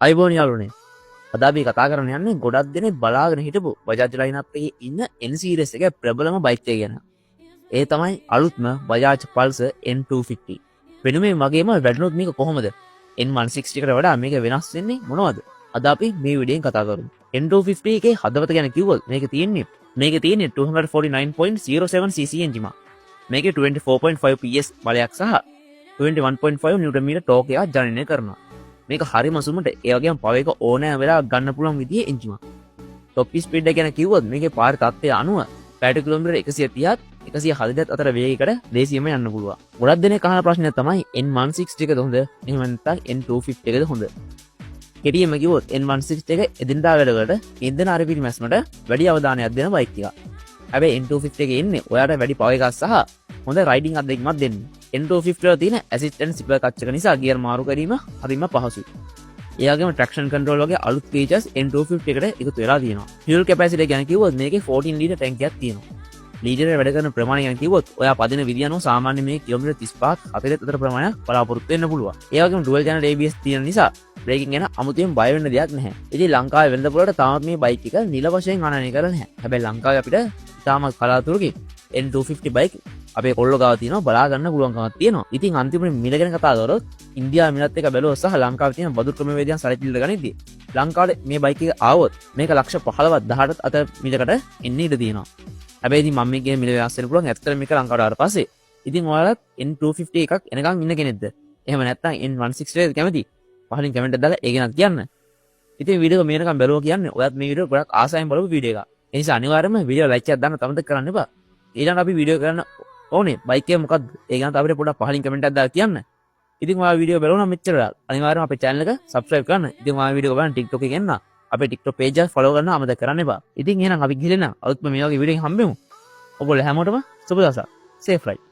අයිබෝන් යාළුවනේ. අද අපි කතා කරන්න යන්නේ ගොඩක් දෙනෙක් බලාගෙන හිටපු බජාජ් ලයින් අප් එකේ ඉන්න N series එකේ ප්‍රබලම බයික් එක ගැන. ඒ තමයි අලුත්ම Bajaj Pulsar N250. වෙනුමේ මගේම වැඩනොත් මේක කොහොමද? N160 එකට වඩා මේක වෙනස් වෙන්නේ මොනවද? අද අපි මේ වීඩියෝෙන් කතා කරමු. N250 එකේ හදවත ගැන කිව්වොත් මේක තියෙන්නේ 249.07 cc එන්ජිම. මේකේ 24.5 PS බලයක් සහ 21.5 නිව්ටන් මීටර් ටෝක් එකක් ජනනය කරනවා. මේක හරිම සුමට ඒ වගේම පව එක ඕනෑ වෙලා ගන්න පුළුවන් විදිහේ එන්ජිම. টොප් ස්පීඩ් එක ගැන කිව්වොත් මේකේ පාර තත්ත්වය අනුව පැයට කිලෝමීටර් 130ත් 140ත් අතර වේගයකට දේශීයම යන්න පුළුවන්. ගොඩක් දෙනෙක් අහන ප්‍රශ්නයක් තමයි N160 එකද හොඳ? එහෙම නැත්නම් N250 එකද හොඳ? කෙටියෙන්ම කිව්වොත් N160 එක එදිනදා වැඩවලට ඉන්ධන අරපිරි මැස්මට වැඩි අවධානයක් දෙන බයික් එකක්. හැබැයි N250 එකේ ඉන්නේ ඔයාට වැඩි පව එකක් සහ හොඳ රයිඩින් අත්දැකීමක් දෙන්නේ. N250 වල තියෙන ඇසිස්ටන්ට් සිපර් කච්චක නිසා ගියර් මාරු කිරීම හරිම පහසුයි. ඒ වගේම ට්‍රැක්ෂන් කන්ට්‍රෝල් වගේ අලුත් ෆීචර්ස් N250 එකට එකතු වෙලා තියෙනවා. ෆියුල් කැපැසිටි ගැන කිව්වොත් මේකේ 14 ලීටර් ටැංකියක් තියෙනවා. ලීටර් වැඩ කරන ප්‍රමාණය ගැන කිව්වොත් ඔයා පදින විදිය අනුව සාමාන්‍ය මේ කිලෝමීටර් 35ක් 40ක් අතර ප්‍රමාණයක් බලාපොරොත්තු වෙන්න පුළුවන්. ඒ වගේම ඩුවල් චැනල් ABS තියෙන නිසා බ්‍රේකින් ගැන අමුතුවෙන් බය වෙන්න දෙයක් නැහැ. ඉතින් ලංකාවේ වෙළඳ පොළට තාමත් මේ බයික් එක නිල වශයෙන් ආනයනය කරලා නැහැ. හැබැයි ලංකාවේ අපිට තාමත් කලාතුරකින් N250 බයික් අපේ කොල්ලෝ ගාව තියෙනවා බලා ගන්න පුළුවන්කමක් තියෙනවා. ඉතින් අන්තිමට මිල ගැන කතා කරොත් ඉන්දියාවේ මිලත් එක බැලුවොත් සහ ලංකාවේ තියෙන බදු ක්‍රමවේදයන් සැලකිලිට ගනිද්දී ලංකාවේ මේ බයික් එක ආවොත් මේක ලක්ෂ 15ක් 18ක් අතර මිලකට එන්න ඉඩ තියෙනවා. හැබැයි ඉතින් මම මේ කියන මිල වෙනස් වෙන්න පුළුවන්. ඇත්තටම මේක ලංකාවට ආවට පස්සේ ඉතින් ඔයාලත් N250 එකක් එනකන් ඉන්න කෙනෙක්ද? එහෙම නැත්නම් N160 එකද කැමති? පහලින් කමෙන්ට් එකක් දාලා ඒක ගැන කියන්න. ඉතින් වීඩියෝ එක මේනකම් බැලුවා කියන්නේ ඔයත් මේ වීඩියෝ ගොඩක් ආසාවෙන් බලපු වීඩියෝ එකක්. ඒ නිසා අනිවාර්යයෙන්ම වීඩියෝ ලයික් එකක් දාන්න තමතක කරන්න එපා. ඊළඟට අපි වීඩියෝ කරන්න ඕනේ බයික් එක මොකක්ද? ඒ ගැන අපිට පොඩ්ඩක් පහලින් කමෙන්ට් එකක් දාලා කියන්න. ඉතින් ඔයාලා වීඩියෝ බලනවා නම් මෙච්චර අනිවාර්යයෙන්ම අපේ channel එක subscribe කරන්න. ඉතින් ඔයාලා වීඩියෝ බලන්න TikTok එකේ එන්න අපේ TikTok page එක follow කරන්න අමතක කරන්න එපා. ඉතින් එහෙනම් අපි ගිහින් අලුත්ම මේ වගේ වීඩියෝ එකකින් හම්බෙමු. ඔයගොල්ලෝ හැමෝටම සුබ දවසක්. safe ride.